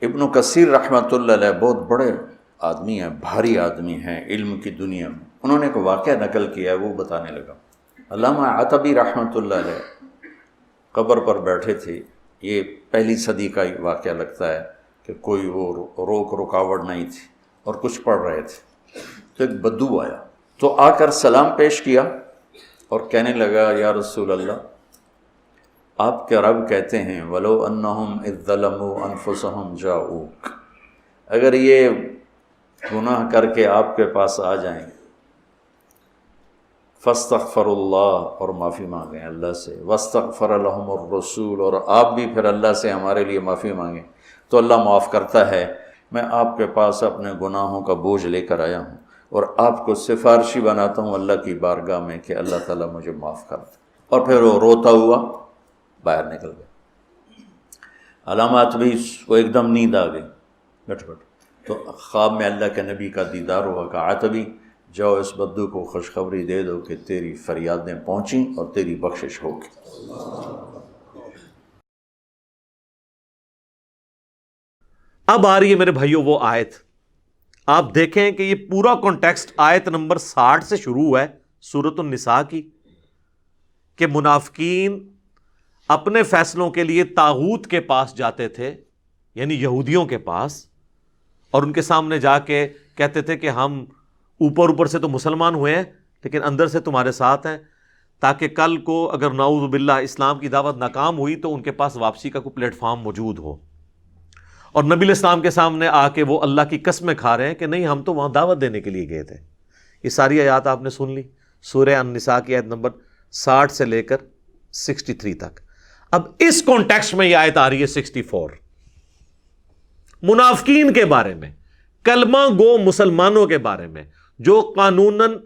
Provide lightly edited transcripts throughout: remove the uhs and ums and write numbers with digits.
ابن کثیر رحمۃ اللہ علیہ بہت بڑے آدمی ہیں، بھاری آدمی ہیں علم کی دنیا میں، انہوں نے ایک واقعہ نقل کیا ہے، وہ بتانے لگا۔ علامہ عتبی رحمۃ اللہ علیہ قبر پر بیٹھے تھے، یہ پہلی صدی کا ہی واقعہ لگتا ہے کہ کوئی وہ رکاوٹ نہیں تھی اور کچھ پڑھ رہے تھے، تو ایک بدو آیا تو آ کر سلام پیش کیا اور کہنے لگا یا رسول اللہ، آپ کے رب کہتے ہیں وَلَوْ أَنَّهُمْ إِذ ظَلَمُوا أَنفُسَهُمْ جَاءُوكَ، اگر یہ گناہ کر کے آپ کے پاس آ جائیں فَاسْتَغْفَرُوا اللَّهَ، اور معافی مانگیں اللہ سے، وَاسْتَغْفَرَ لَهُمُ الرَّسُولُ، اور آپ بھی پھر اللہ سے ہمارے لیے معافی مانگیں تو اللہ معاف کرتا ہے۔ میں آپ کے پاس اپنے گناہوں کا بوجھ لے کر آیا ہوں اور آپ کو سفارشی بناتا ہوں اللہ کی بارگاہ میں کہ اللہ تعالیٰ مجھے معاف کر دے۔ اور پھر وہ روتا ہوا باہر نکل گیا۔ علامات بھی کو ایک دم نیند آ گئی، گٹ تو خواب میں اللہ کے نبی کا دیدار ہوا، کہا عتبی جاؤ اس بدو کو خوشخبری دے دو کہ تیری فریادیں پہنچیں اور تیری بخشش ہوگی۔ اب آ رہی ہے میرے بھائیوں وہ آیت، آپ دیکھیں کہ یہ پورا کانٹیکسٹ آیت نمبر 60 سے شروع ہوا ہے سورۃ النساء کی، کہ منافقین اپنے فیصلوں کے لیے طاغوت کے پاس جاتے تھے، یعنی یہودیوں کے پاس، اور ان کے سامنے جا کے کہتے تھے کہ ہم اوپر سے تو مسلمان ہوئے ہیں لیکن اندر سے تمہارے ساتھ ہیں، تاکہ کل کو اگر نعوذ باللہ اسلام کی دعوت ناکام ہوئی تو ان کے پاس واپسی کا کوئی پلیٹ فارم موجود ہو۔ اور نبی علیہ السلام کے سامنے آ کے وہ اللہ کی قسمیں کھا رہے ہیں کہ نہیں ہم تو وہاں دعوت دینے کے لیے گئے تھے۔ یہ ساری آیات آپ نے سن لی، سورہ النساء کی آیت نمبر 60 سے لے کر 63 تک۔ اب اس کانٹیکسٹ میں یہ آیت آ رہی ہے 64، منافقین کے بارے میں، کلمہ گو مسلمانوں کے بارے میں جو قانوناً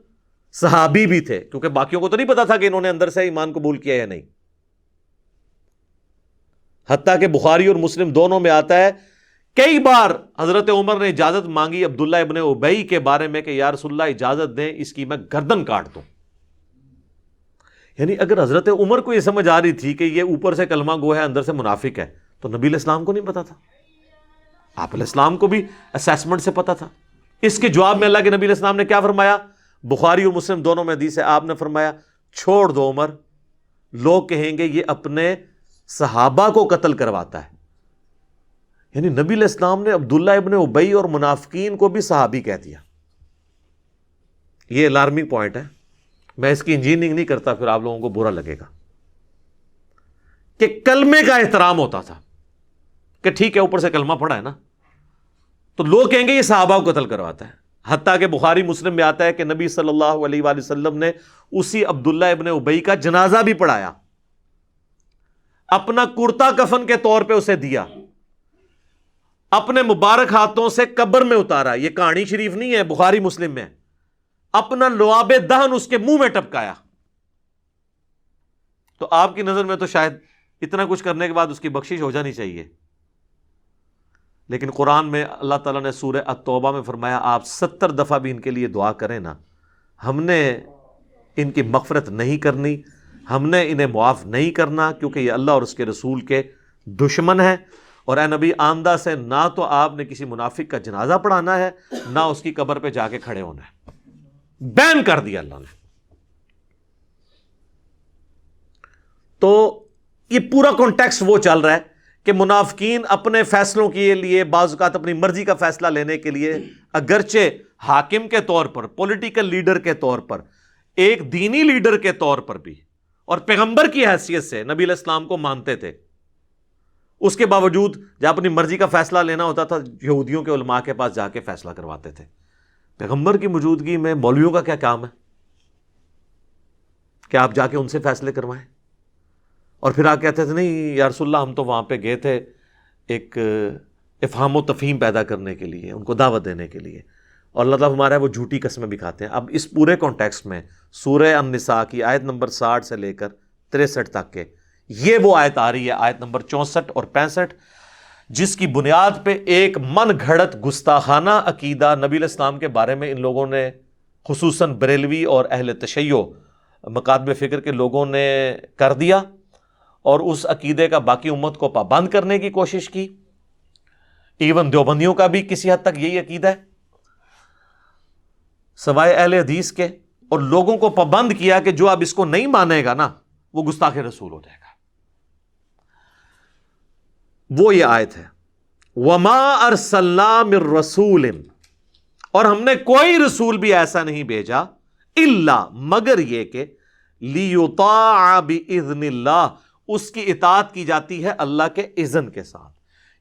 صحابی بھی تھے، کیونکہ باقیوں کو تو نہیں پتا تھا کہ انہوں نے اندر سے ایمان قبول کیا یا نہیں۔ حتیٰ کہ بخاری اور مسلم دونوں میں آتا ہے کئی بار حضرت عمر نے اجازت مانگی عبداللہ ابن ابی کے بارے میں کہ یا رسول اللہ اجازت دیں اس کی میں گردن کاٹ دوں۔ یعنی اگر حضرت عمر کو یہ سمجھ آ رہی تھی کہ یہ اوپر سے کلمہ گو ہے اندر سے منافق ہے تو نبی علیہ السلام کو نہیں پتا تھا؟ آپ علیہ السلام کو بھی اسیسمنٹ سے پتا تھا۔ اس کے جواب میں اللہ کے نبی علیہ السلام نے کیا فرمایا؟ بخاری اور مسلم دونوں میں حدیث ہے، آپ نے فرمایا چھوڑ دو عمر، لوگ کہیں گے یہ اپنے صحابہ کو قتل کرواتا ہے۔ یعنی نبی علیہ السلام نے عبداللہ ابن ابی اور منافقین کو بھی صحابی کہہ دیا۔ یہ الارمنگ پوائنٹ ہے، میں اس کی انجینئرنگ نہیں کرتا، پھر آپ لوگوں کو برا لگے گا، کہ کلمے کا احترام ہوتا تھا کہ ٹھیک ہے اوپر سے کلمہ پڑھا ہے نا تو لوگ کہیں گے یہ صحابہ کو قتل کرواتا ہے۔ حتیٰ کہ بخاری مسلم میں آتا ہے کہ نبی صلی اللہ علیہ وآلہ وسلم نے اسی عبداللہ ابن ابی کا جنازہ بھی پڑھایا، اپنا کرتا کفن کے طور پہ اسے دیا، اپنے مبارک ہاتھوں سے قبر میں اتارا۔ یہ کہانی شریف نہیں ہے، بخاری مسلم میں، اپنا لعاب دہن اس کے منہ میں ٹپکایا۔ تو آپ کی نظر میں تو شاید اتنا کچھ کرنے کے بعد اس کی بخشش ہو جانی چاہیے، لیکن قرآن میں اللہ تعالیٰ نے سورہ التوبہ میں فرمایا آپ 70 دفعہ بھی ان کے لیے دعا کریں نا، ہم نے ان کی مغفرت نہیں کرنی، ہم نے انہیں معاف نہیں کرنا، کیونکہ یہ اللہ اور اس کے رسول کے دشمن ہیں۔ اور اے نبی آمدہ سے نہ تو آپ نے کسی منافق کا جنازہ پڑھانا ہے، نہ اس کی قبر پہ جا کے کھڑے ہونا ہے، بین کر دیا اللہ نے۔ تو یہ پورا کانٹیکسٹ وہ چل رہا ہے کہ منافقین اپنے فیصلوں کے لیے بعض اوقات اپنی مرضی کا فیصلہ لینے کے لیے اگرچہ حاکم کے طور پر، پولیٹیکل لیڈر کے طور پر، ایک دینی لیڈر کے طور پر بھی اور پیغمبر کی حیثیت سے نبی علیہ السلام کو مانتے تھے، اس کے باوجود جب اپنی مرضی کا فیصلہ لینا ہوتا تھا یہودیوں کے علماء کے پاس جا کے فیصلہ کرواتے تھے۔ پیغمبر کی موجودگی میں مولویوں کا کیا کام ہے کہ آپ جا کے ان سے فیصلے کروائیں؟ اور پھر آپ کہتے تھے نہیں یا رسول اللہ ہم تو وہاں پہ گئے تھے ایک افہام و تفہیم پیدا کرنے کے لیے، ان کو دعوت دینے کے لیے، اور اللہ تعالیٰ ہمارا ہے وہ جھوٹی قسمیں بھی کھاتے ہیں۔ اب اس پورے کانٹیکسٹ میں سورہ النساء کی آیت نمبر 60 سے لے کر 63 تک کے یہ وہ آیت آ رہی ہے، آیت نمبر 64 اور 65، جس کی بنیاد پہ ایک من گھڑت گستاخانہ عقیدہ نبی علیہ السلام کے بارے میں ان لوگوں نے، خصوصاً بریلوی اور اہل تشیع مکاتب فکر کے لوگوں نے کر دیا، اور اس عقیدے کا باقی امت کو پابند کرنے کی کوشش کی۔ ایون دیوبندیوں کا بھی کسی حد تک یہی عقیدہ ہے، سوائے اہل حدیث کے، اور لوگوں کو پابند کیا کہ جو اب اس کو نہیں مانے گا نا وہ گستاخ رسول ہو جائے گا۔ وہ یہ آیت ہے وما ارسلنا من رسول، اور ہم نے کوئی رسول بھی ایسا نہیں بھیجا الا مگر یہ کہ لیطاع باذن اللہ، اس کی اطاعت کی جاتی ہے اللہ کے اذن کے ساتھ۔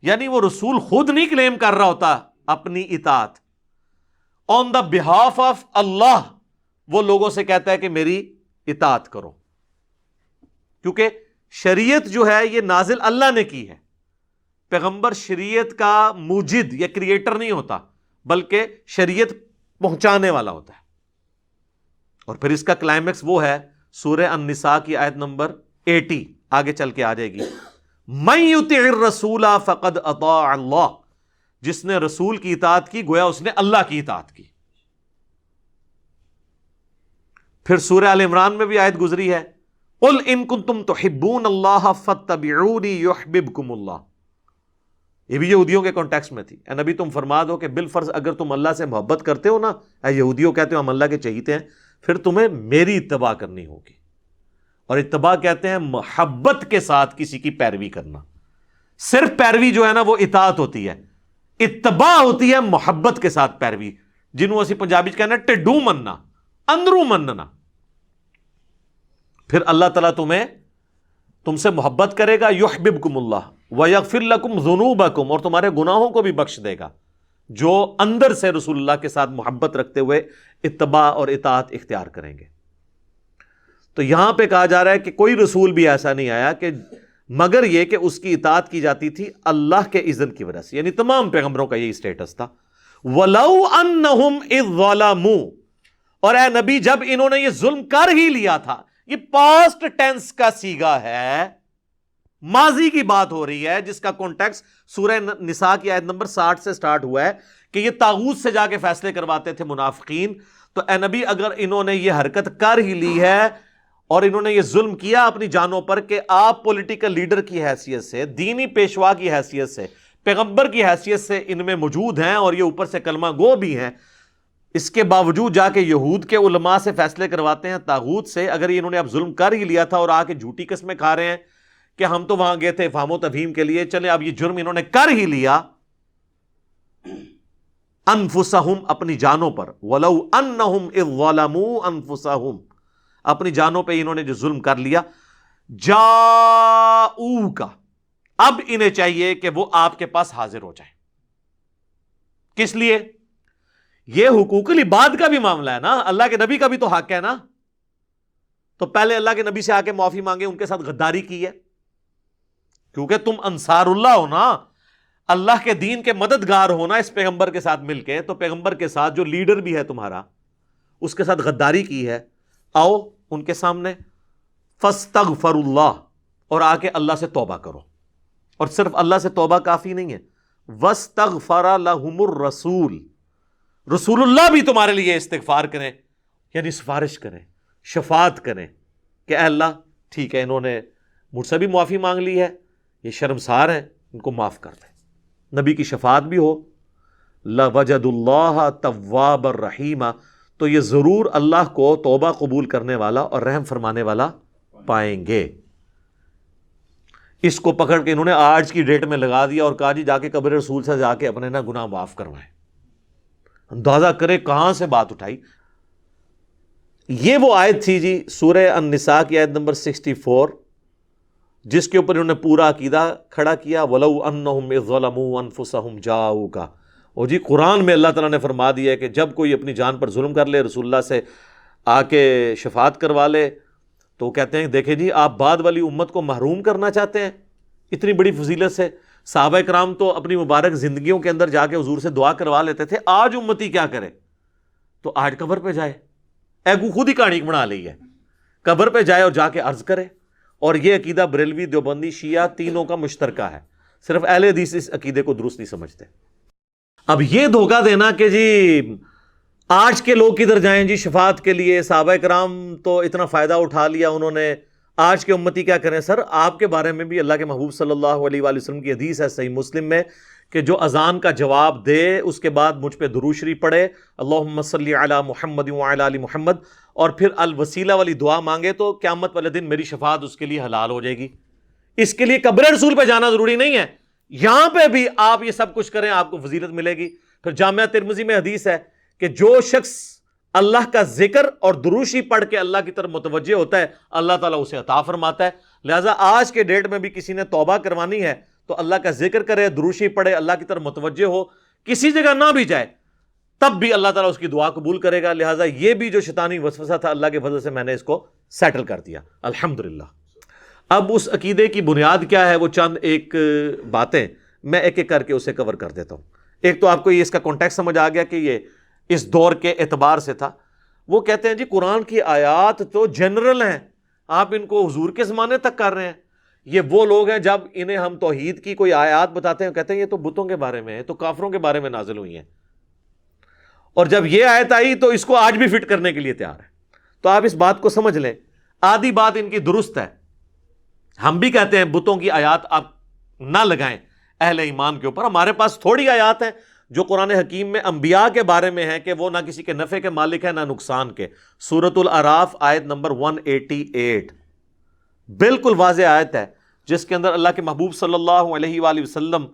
یعنی وہ رسول خود نہیں کلیم کر رہا ہوتا اپنی اطاعت، آن دا بہاف آف اللہ وہ لوگوں سے کہتا ہے کہ میری اطاعت کرو، کیونکہ شریعت جو ہے یہ نازل اللہ نے کی ہے۔ پیغمبر شریعت کا موجد یا کریٹر نہیں ہوتا، بلکہ شریعت پہنچانے والا ہوتا ہے۔ اور پھر اس کا کلائمیکس وہ ہے سورہ النساء کی آیت نمبر 80، آگے چل کے آ جائے گی، من یطع الرسول فقد اطاع اللہ، جس نے رسول کی اطاعت کی گویا اس نے اللہ کی اطاعت کی۔ پھر سورہ آل عمران میں بھی آیت گزری ہے قل ان کنتم تحبون اللہ فاتبعونی یحببکم اللہ، یہ بھی یہودیوں کے کانٹیکسٹ میں تھی۔ اے نبی تم فرما دو کہ بالفرض اگر تم اللہ سے محبت کرتے ہو نا، اے یہودیوں کہتے ہو ہم اللہ کے چہیتے ہیں، پھر تمہیں میری اتباع کرنی ہوگی۔ اور اتباع کہتے ہیں محبت کے ساتھ کسی کی پیروی کرنا۔ صرف پیروی جو ہے نا وہ اطاعت ہوتی ہے، اتباع ہوتی ہے محبت کے ساتھ پیروی، جنہوں اسی پنجابی چ کہنا ٹڈو مننا، اندروں مننا۔ پھر اللہ تعالیٰ تم سے محبت کرے گا، یحببکم اللہ ویغفر لکم ذنوبکم، اور تمہارے گناہوں کو بھی بخش دے گا، جو اندر سے رسول اللہ کے ساتھ محبت رکھتے ہوئے اتباع اور اطاعت اختیار کریں گے۔ تو یہاں پہ کہا جا رہا ہے کہ کوئی رسول بھی ایسا نہیں آیا کہ مگر یہ کہ اس کی اطاعت کی جاتی تھی اللہ کے اذن کی وجہ سے، یعنی تمام پیغمبروں کا یہی سٹیٹس تھا۔ وَلَوْ أَنَّهُمْ إِذْ ظَلَمُوا، اور اے نبی جب انہوں نے یہ ظلم کر ہی لیا تھا، یہ پاسٹ ٹینس کا صیغہ ہے، ماضی کی بات ہو رہی ہے، جس کا کانٹیکس سورہ نساء کی آیت نمبر 60 سے سٹارٹ ہوا ہے کہ یہ طاغوت سے جا کے فیصلے کرواتے تھے منافقین۔ تو اے نبی اگر انہوں نے یہ حرکت کر ہی لی ہے اور انہوں نے یہ ظلم کیا اپنی جانوں پر کہ آپ پولیٹیکل لیڈر کی حیثیت سے، دینی پیشوا کی حیثیت سے، پیغمبر کی حیثیت سے ان میں موجود ہیں اور یہ اوپر سے کلمہ گو بھی ہیں، اس کے باوجود جا کے یہود کے علماء سے فیصلے کرواتے ہیں طاغوت سے، اگر انہوں نے اب ظلم کر ہی لیا تھا اور آ کے جھوٹی قسمیں کھا رہے ہیں کہ ہم تو وہاں گئے تھے افہام و تفہیم کے لیے، چلیں اب یہ جرم انہوں نے کر ہی لیا، انفسہم اپنی جانوں پر، ولو انہم اذ ظلموا انفسہم اپنی جانوں پہ انہوں نے جو ظلم کر لیا، جاؤک اب انہیں چاہیے کہ وہ آپ کے پاس حاضر ہو جائیں۔ کس لیے؟ یہ حقوق العباد کا بھی معاملہ ہے نا، اللہ کے نبی کا بھی تو حق ہے نا، تو پہلے اللہ کے نبی سے آ کے معافی مانگے، ان کے ساتھ غداری کی ہے، کیونکہ تم انصار اللہ ہو نا، اللہ کے دین کے مددگار ہونا اس پیغمبر کے ساتھ مل کے، تو پیغمبر کے ساتھ جو لیڈر بھی ہے تمہارا اس کے ساتھ غداری کی ہے، آؤ ان کے سامنے فاستغفر اللہ، اور آ کے اللہ سے توبہ کرو۔ اور صرف اللہ سے توبہ کافی نہیں ہے، واستغفر لہم الرسول، رسول اللہ بھی تمہارے لیے استغفار کریں، یعنی سفارش کریں، شفاعت کریں کہ اے اللہ ٹھیک ہے انہوں نے مجھ سے بھی معافی مانگ لی ہے، یہ شرمسار ہیں، ان کو معاف کر دیں، نبی کی شفاعت بھی ہو، لَوَجَدُ اللَّهَ تَوَّابًا رَحِيمًا، تو یہ ضرور اللہ کو توبہ قبول کرنے والا اور رحم فرمانے والا پائیں گے۔ اس کو پکڑ کے انہوں نے آج کی ڈیٹ میں لگا دیا اور کہا جی جا کے قبر رسول سے جا کے اپنے نا گناہ معاف کروائیں۔ اندازہ کرے کہاں سے بات اٹھائی۔ یہ وہ آیت تھی جی سورہ النساء کی آیت نمبر 64، جس کے اوپر انہوں نے پورا عقیدہ کھڑا کیا، وَلَوْ أَنَّهُمْ إِذْ ظَلَمُوا أَنفُسَهُمْ جَاءُوكَ۔ اور جی قرآن میں اللہ تعالیٰ نے فرما دیا ہے کہ جب کوئی اپنی جان پر ظلم کر لے، رسول اللہ سے آ کے شفاعت کروا لے، تو کہتے ہیں دیکھیں جی آپ بعد والی امت کو محروم کرنا چاہتے ہیں اتنی بڑی فضیلت سے۔ صحابہ کرام تو اپنی مبارک زندگیوں کے اندر جا کے حضور سے دعا کروا لیتے تھے، آج امتی کیا کرے؟ تو آج قبر پہ جائے، ایگو خود ہی کہانی بنا لی ہے، قبر پہ جائے اور جا کے عرض کرے۔ اور یہ عقیدہ بریلوی، دیوبندی، شیعہ تینوں کا مشترکہ ہے، صرف اہل حدیث اس عقیدے کو درست نہیں سمجھتے۔ اب یہ دھوکہ دینا کہ جی آج کے لوگ کدھر جائیں جی شفاعت کے لیے، صحابہ کرام تو اتنا فائدہ اٹھا لیا انہوں نے، آج کے امتی کیا کریں؟ سر آپ کے بارے میں بھی اللہ کے محبوب صلی اللہ علیہ وآلہ وسلم کی حدیث ہے صحیح مسلم میں کہ جو اذان کا جواب دے اس کے بعد مجھ پہ درود شریف پڑھے، اللہم صلی علی محمد وعلی آل محمد، اور پھر الوسیلہ والی دعا مانگے تو قیامت والے دن میری شفاعت اس کے لیے حلال ہو جائے گی۔ اس کے لیے قبر رسول پہ جانا ضروری نہیں ہے، یہاں پہ بھی آپ یہ سب کچھ کریں آپ کو فضیلت ملے گی۔ پھر جامعہ ترمذی میں حدیث ہے کہ جو شخص اللہ کا ذکر اور درود شریف پڑھ کے اللہ کی طرف متوجہ ہوتا ہے اللہ تعالیٰ اسے عطا فرماتا ہے۔ لہٰذا آج کے ڈیٹ میں بھی کسی نے توبہ کروانی ہے تو اللہ کا ذکر کرے، درود شریف پڑھے، اللہ کی طرف متوجہ ہو، کسی جگہ نہ بھی جائے تب بھی اللہ تعالیٰ اس کی دعا قبول کرے گا۔ لہٰذا یہ بھی جو شیطانی وسوسہ تھا اللہ کے فضل سے میں نے اس کو سیٹل کر دیا الحمدللہ۔ اب اس عقیدے کی بنیاد کیا ہے وہ چند ایک باتیں میں ایک ایک کر کے اسے کور کر دیتا ہوں۔ ایک تو آپ کو یہ اس کا کانٹیکسٹ سمجھ آ گیا کہ یہ اس دور کے اعتبار سے تھا۔ وہ کہتے ہیں جی قرآن کی آیات تو جنرل ہیں، آپ ان کو حضور کے زمانے تک کر رہے ہیں۔ یہ وہ لوگ ہیں جب انہیں ہم توحید کی کوئی آیات بتاتے ہیں کہتے ہیں یہ تو بتوں کے بارے میں ہے، تو کافروں کے بارے میں نازل ہوئی ہیں، اور جب یہ آیت آئی تو اس کو آج بھی فٹ کرنے کے لیے تیار ہے۔ تو آپ اس بات کو سمجھ لیں، آدھی بات ان کی درست ہے، ہم بھی کہتے ہیں بتوں کی آیات آپ نہ لگائیں اہل ایمان کے اوپر۔ ہمارے پاس تھوڑی آیات ہیں جو قرآن حکیم میں انبیاء کے بارے میں ہے کہ وہ نہ کسی کے نفع کے مالک ہیں نہ نقصان کے۔ سورۃ الاعراف آیت نمبر 188 بالکل واضح آیت ہے جس کے اندر اللہ کے محبوب صلی اللہ علیہ وآلہ وسلم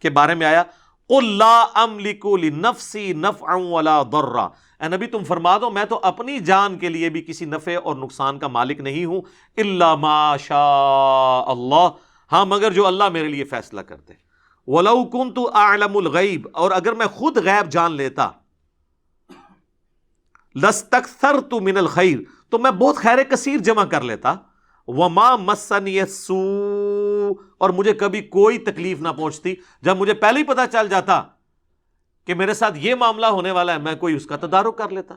کے بارے میں آیا قُلْ لَا أَمْلِكُ لِنَفْسِي نَفْعًا وَلَا ضَرًّا، اے نبی تم فرما دو میں تو اپنی جان کے لیے بھی کسی نفع اور نقصان کا مالک نہیں ہوں، إِلَّا مَا شَاءَ اللَّهُ، ہاں مگر جو اللہ میرے لیے فیصلہ کرتے۔ وَلَوْ كُنْتُ أَعْلَمُ الْغَيْبَ، اور اگر میں خود غیب جان لیتا، لَاسْتَكْثَرْتُ مِنَ الْخَيْرِ، تو میں بہت خیر کثیر جمع کر لیتا، وَمَا مَسَّنِيَ السُّوءُ، اور مجھے کبھی کوئی تکلیف نہ پہنچتی۔ جب مجھے پہلے ہی پتہ چل جاتا کہ میرے ساتھ یہ معاملہ ہونے والا ہے میں کوئی اس کا تدارک کر لیتا۔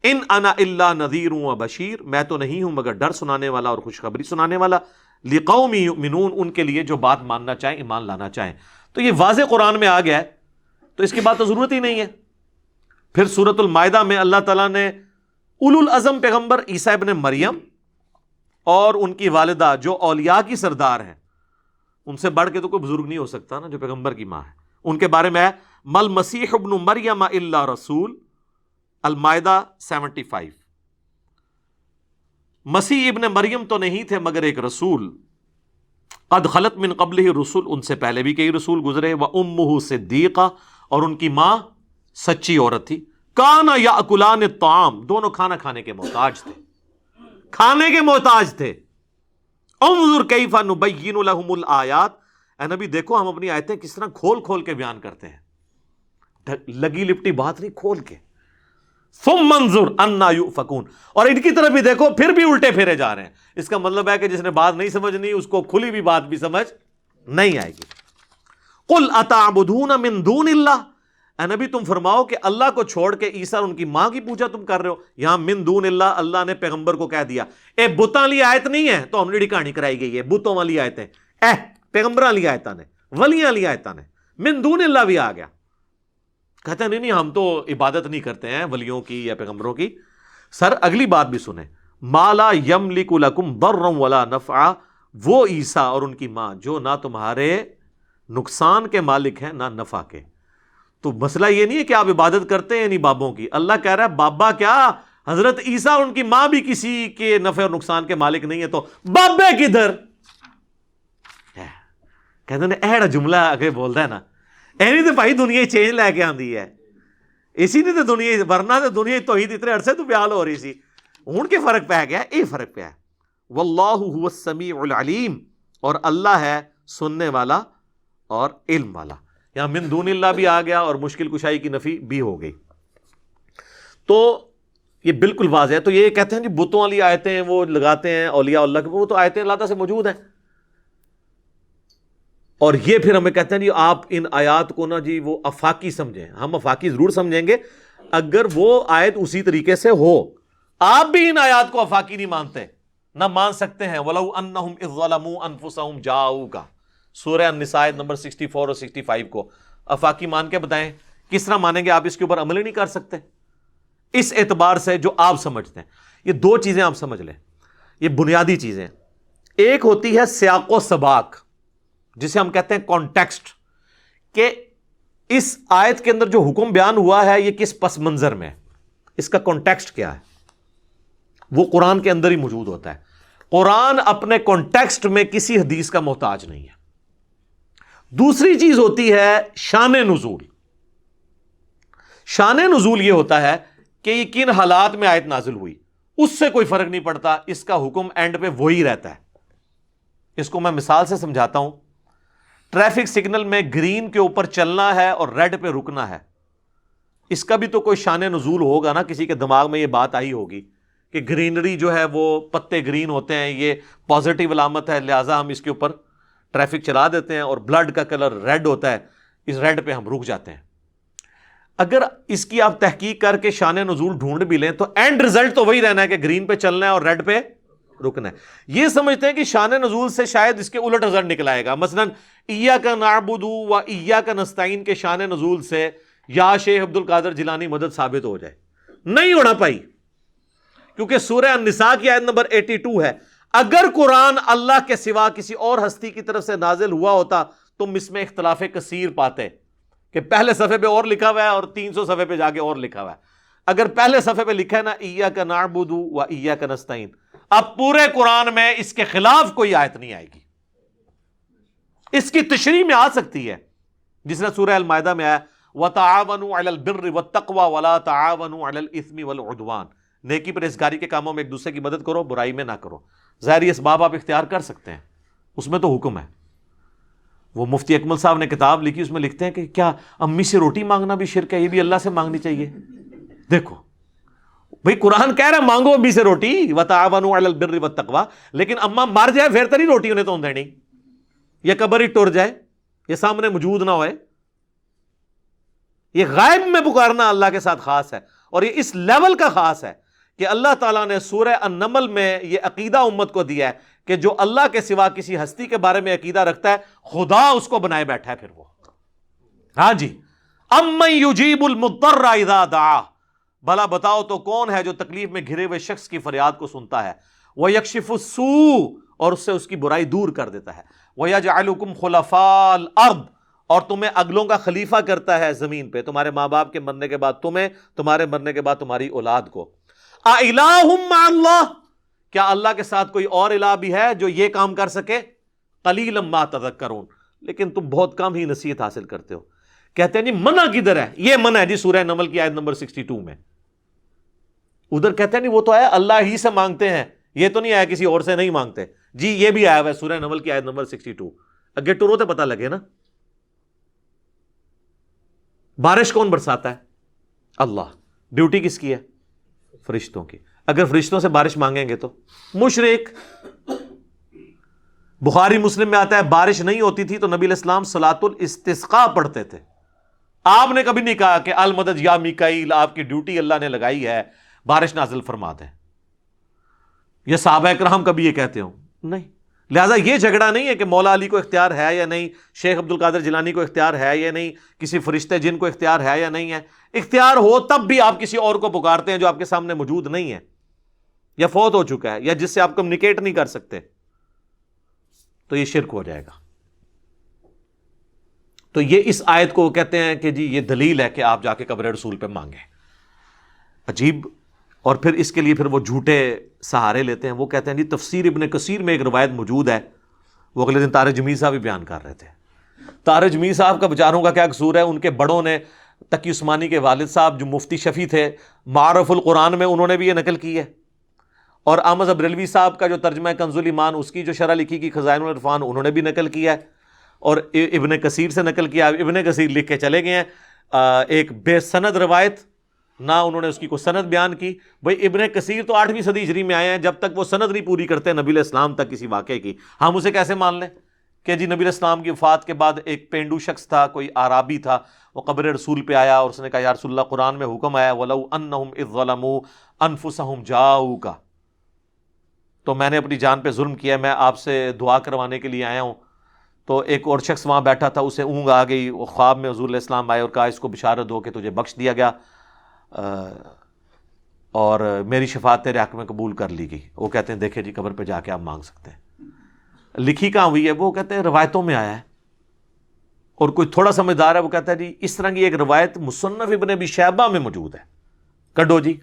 ان انا الا نذیر و بشیر، میں تو نہیں ہوں مگر ڈر سنانے والا اور خوشخبری سنانے والا، لقوم یؤمنون، ان کے لیے جو بات ماننا چاہیں ایمان لانا چاہیں۔ تو یہ واضح قرآن میں آ گیا ہے تو اس کی بات تو ضرورت ہی نہیں ہے۔ پھر سورۃ المائدہ میں اللہ تعالیٰ نے اولو العزم پیغمبر عیسیٰ ابن مریم اور ان کی والدہ جو اولیاء کی سردار ہیں، ان سے بڑھ کے تو کوئی بزرگ نہیں ہو سکتا نا جو پیغمبر کی ماں ہے، ان کے بارے میں ہے مل مسیح ابن مریم الا رسول، المائدہ 75۔ مسیح ابن مریم تو نہیں تھے مگر ایک رسول، قد خلت من قبلہ رسول، ان سے پہلے بھی کئی رسول گزرے، وامہ صدیقہ، اور ان کی ماں سچی عورت تھی، کانا یاکلان الطعام، دونوں کھانا کھانے کے محتاج تھے، کھانے کے محتاج تھے۔ انظر کیف نبین لہم الآیات، اے نبی دیکھو ہم اپنی آیتیں کس طرح کھول کھول کے بیان کرتے ہیں، لگی لپٹی بات نہیں، کھول کے۔ ثم انظر انا یؤفکون، اور ان کی طرف بھی دیکھو پھر بھی الٹے پھیرے جا رہے ہیں۔ اس کا مطلب ہے کہ جس نے بات نہیں سمجھنی اس کو کھلی بھی بات بھی سمجھ نہیں آئے گی۔ قل اتعبدون من دون اللہ، اے نبی تم فرماؤ کہ اللہ کو چھوڑ کے عیسیٰ اور ان کی ماں کی پوجا تم کر رہے ہو۔ یہاں من دون اللہ اللہ نے پیغمبر کو کہہ دیا، اے بتاں والی آیت نہیں ہے تو ہم نے کہانی کرائی گئی ہے بتوں والی آیتیں، پیغمبراں والی آیتاں نے، ولیاں والی آیتاں نے، من دون اللہ بھی آ گیا۔ کہتے ہیں نہیں ہم تو عبادت نہیں کرتے ہیں ولیوں کی یا پیغمبروں کی۔ سر اگلی بات بھی سنیں، ما لا یملک لکم ضرا ولا نفعا، وہ عیسیٰ اور ان کی ماں جو نہ تمہارے نقصان کے مالک ہیں نہ نفع کے۔ تو مسئلہ یہ نہیں ہے کہ آپ عبادت کرتے ہیں نہیں بابوں کی، اللہ کہہ رہا ہے بابا کیا، حضرت عیسیٰ اور ان کی ماں بھی کسی کے نفع اور نقصان کے مالک نہیں ہے، تو بابے کدھر؟ کہتے ہیں ایڑا جملہ اگے بولتا ہے نا، اینی تو بھائی دنیا چینج لے کے آندی ہے، اسی نے تو دنیا، ورنہ تو دنیا توحید اتنے عرصے تو بیال ہو رہی سی، ہوں کے فرق پہ گیا، یہ فرق پہ ہے۔ واللہ هو السمیع العلیم، اور اللہ ہے سننے والا اور علم والا۔ یہاں من دون اللہ بھی آ گیا اور مشکل کشائی کی نفی بھی ہو گئی، تو یہ بالکل واضح ہے۔ تو یہ کہتے ہیں جی بتوں والی آیتیں وہ لگاتے ہیں اولیاء اللہ کے، وہ تو آیتیں اللہ تعالیٰ سے موجود ہیں، اور یہ پھر ہمیں کہتے ہیں جی آپ ان آیات کو نا جی وہ افاقی سمجھیں۔ ہم افاقی ضرور سمجھیں گے اگر وہ آیت اسی طریقے سے ہو۔ آپ بھی ان آیات کو افاقی نہیں مانتے، نہ مان سکتے ہیں۔ وَلَوْ أَنَّهُمْ إِذْ ظَلَمُوا أَنفُسَهُمْ جَاءُوكَ، سورہ النساء نمبر 64 اور 65 کو افاقی مان کے بتائیں کس طرح مانیں گے؟ آپ اس کے اوپر عمل ہی نہیں کر سکتے۔ اس اعتبار سے جو آپ سمجھتے ہیں، یہ دو چیزیں آپ سمجھ لیں، یہ بنیادی چیزیں۔ ایک ہوتی ہے سیاق و سباق، جسے ہم کہتے ہیں کانٹیکسٹ، کہ اس آیت کے اندر جو حکم بیان ہوا ہے یہ کس پس منظر میں ہے، اس کا کانٹیکسٹ کیا ہے، وہ قرآن کے اندر ہی موجود ہوتا ہے. قرآن اپنے کانٹیکسٹ میں کسی حدیث کا محتاج نہیں ہے. دوسری چیز ہوتی ہے شان نزول. شان نزول یہ ہوتا ہے کہ یہ کن حالات میں آیت نازل ہوئی، اس سے کوئی فرق نہیں پڑتا، اس کا حکم اینڈ پہ وہی رہتا ہے. اس کو میں مثال سے سمجھاتا ہوں. ٹریفک سگنل میں گرین کے اوپر چلنا ہے اور ریڈ پہ رکنا ہے، اس کا بھی تو کوئی شان نزول ہوگا نا. کسی کے دماغ میں یہ بات آئی ہوگی کہ گرینری جو ہے وہ پتے گرین ہوتے ہیں، یہ پازیٹیو علامت ہے، لہٰذا ہم اس کے اوپر ٹریفک چلا دیتے ہیں، اور بلڈ کا کلر ریڈ ہوتا ہے، اس ریڈ پہ ہم رک جاتے ہیں. اگر اس کی آپ تحقیق کر کے شان نزول ڈھونڈ بھی لیں تو اینڈ ریزلٹ تو وہی رہنا ہے کہ گرین پہ چلنا ہے اور ریڈ پہ رکنا ہے. یہ سمجھتے ہیں کہ شان نزول سے شاید اس کے الٹ رزلٹ نکل آئے گا. مثلا ایاک نعبد و ایاک نستعین کے شان نزول سے یا شیخ عبد القادر جیلانی مدد ثابت ہو جائے. نہیں ہونا پائی، کیونکہ سورہ النساء کی آیت نمبر 82 ہے. اگر قرآن اللہ کے سوا کسی اور ہستی کی طرف سے نازل ہوا ہوتا تم اس میں اختلاف کثیر پاتے کہ پہلے صفحے پہ اور لکھا ہوا ہے اور 300 صفحے پہ جا کے اور لکھا ہوا ہے. اگر پہلے صفحے پہ لکھا ہے نا ایاک نعبد و ایاک نستعین، اب پورے قرآن میں اس کے خلاف کوئی آیت نہیں آئے گی. اس کی تشریح میں آ سکتی ہے، جس نے سورہ المائدہ میں آیا وَتَعَاوَنُوا عَلَى الْبِرِّ وَالتَّقْوَى وَلَا تَعَاوَنُوا عَلَى الْإِثْمِ وَالْعُدْوَانِ. نیکی پرہیزگاری کے کاموں میں ایک دوسرے کی مدد کرو، برائی میں نہ کرو. ظاہری اسباب آپ اختیار کر سکتے ہیں، اس میں تو حکم ہے. وہ مفتی اکمل صاحب نے کتاب لکھی، اس میں لکھتے ہیں کہ کیا امی سے روٹی مانگنا بھی شرک ہے؟ یہ بھی اللہ سے مانگنی چاہیے. دیکھو بھئی قرآن کہہ رہا ہے مانگو امی سے روٹی، وَتَعَاوَنُوا عَلَى الْبِرِّ وَالتَّقْوَى، لیکن اماں مر جائے پھر تری روٹی انہیں تو دینی، یا قبر ہی ٹر جائے، یہ سامنے موجود نہ ہوئے. یہ غائب میں پکارنا اللہ کے ساتھ خاص ہے، اور یہ اس لیول کا خاص ہے کہ اللہ تعالیٰ نے سورہ النمل میں یہ عقیدہ امت کو دیا ہے کہ جو اللہ کے سوا کسی ہستی کے بارے میں عقیدہ رکھتا ہے خدا اس کو بنائے بیٹھا ہے. پھر وہ ہاں جی امن یجیب المضطر اذا دعا، بھلا بتاؤ تو کون ہے جو تکلیف میں گھرے ہوئے شخص کی فریاد کو سنتا ہے. وَيَكْشِفُ السُّوءَ، اور اس سے اس کی برائی دور کر دیتا ہے. وَيَجْعَلُكُمْ خُلَفَاءَ الْأَرْضِ، اور تمہیں اگلوں کا خلیفہ کرتا ہے زمین پہ، تمہارے ماں باپ کے مرنے کے بعد تمہیں، تمہارے مرنے کے بعد تمہاری اولاد کو. اِلَٰهٌ مَّعَ اللَّهِ، کیا اللہ کے ساتھ کوئی اور الہ بھی ہے جو یہ کام کر سکے؟ قَلِيلًا مَّا تَذَكَّرُونَ، لیکن تم بہت کم ہی نصیحت حاصل کرتے ہو. کہتے ہیں جی منع کدھر ہے؟ یہ منع ہے جی سورہ نمل کی آیت نمبر 62 میں. ادھر کہتے ہیں نہیں وہ تو ہے اللہ ہی سے مانگتے ہیں، یہ تو نہیں آیا کسی اور سے نہیں مانگتے. جی یہ بھی آیا ہوا ہے سورہ نمل کی آیت نمبر 62. اگے ٹورو تے پتہ لگے نا. بارش کون برساتا ہے؟ اللہ. ڈیوٹی کس کی ہے؟ فرشتوں کی. اگر فرشتوں سے بارش مانگیں گے تو مشرک. بخاری مسلم میں آتا ہے بارش نہیں ہوتی تھی تو نبی علیہ السلام صلاۃ الاستسقاء پڑھتے تھے. آپ نے کبھی نہیں کہا کہ المدد یا میکائیل، آپ کی ڈیوٹی اللہ نے لگائی ہے، بارش نازل فرما دیں. یہ صحابہ کرام کبھی یہ کہتے ہوں؟ نہیں. لہٰذا یہ جھگڑا نہیں ہے کہ مولا علی کو اختیار ہے یا نہیں، شیخ عبد القادر جیلانی کو اختیار ہے یا نہیں، کسی فرشتے جن کو اختیار ہے یا نہیں ہے. اختیار ہو تب بھی آپ کسی اور کو پکارتے ہیں جو آپ کے سامنے موجود نہیں ہے یا فوت ہو چکا ہے یا جس سے آپ کمیونیکیٹ نہیں کر سکتے، تو یہ شرک ہو جائے گا. تو یہ اس آیت کو کہتے ہیں کہ جی یہ دلیل ہے کہ آپ جا کے قبر رسول پہ مانگیں. عجیب. اور پھر اس کے لیے پھر وہ جھوٹے سہارے لیتے ہیں. وہ کہتے ہیں جی تفسیر ابن کثیر میں ایک روایت موجود ہے، وہ اگلے دن طارق جمیل صاحب بھی بیان کر رہے تھے. طارق جمیل صاحب کا بیچاروں کا کیا قصور ہے؟ ان کے بڑوں نے، تقی عثمانی کے والد صاحب جو مفتی شفیع تھے، معارف القرآن میں انہوں نے بھی یہ نقل کی ہے، اور احمد بریلوی صاحب کا جو ترجمہ کنز الایمان اس کی جو شرح لکھی کی خزائن العرفان انہوں نے بھی نقل کیا ہے، اور ابن کثیر سے نقل کیا. ابن کثیر لکھ کے چلے گئے ہیں ایک بے سند روایت، نہ انہوں نے اس کی کوئی سند بیان کی. بھئی ابن کثیر تو 8ویں صدی ہجری میں آئے ہیں، جب تک وہ سند نہیں پوری کرتے نبی علیہ السلام تک کسی واقعے کی، ہم اسے کیسے مان لیں کہ جی نبی علیہ السلام کی وفات کے بعد ایک پینڈو شخص تھا، کوئی اعرابی تھا، وہ قبر رسول پہ آیا اور اس نے کہا یا رسول اللہ قرآن میں حکم آیا وَلَوْ أَنَّهُمْ إِذْ ظَلَمُوا أَنفُسَهُمْ جَاءُوكَ، تو میں نے اپنی جان پہ ظلم کیا، میں آپ سے دعا کروانے کے لیے آیا ہوں. تو ایک اور شخص وہاں بیٹھا تھا، اسے اونگ آ گئی، وہ خواب میں حضور علیہ السلام آئے اور کہا اس کو بشارت دو کہ تجھے بخش دیا گیا اور میری شفاعت تیرے حق میں قبول کر لی گئی. وہ کہتے ہیں دیکھیں جی قبر پہ جا کے آپ مانگ سکتے ہیں. لکھی کہاں ہوئی ہے؟ وہ کہتے ہیں روایتوں میں آیا ہے. اور کوئی تھوڑا سمجھدار ہے وہ کہتا ہے جی اس طرح کی ایک روایت مصنف ابن ابی شیبہ میں موجود ہے. کڈو جی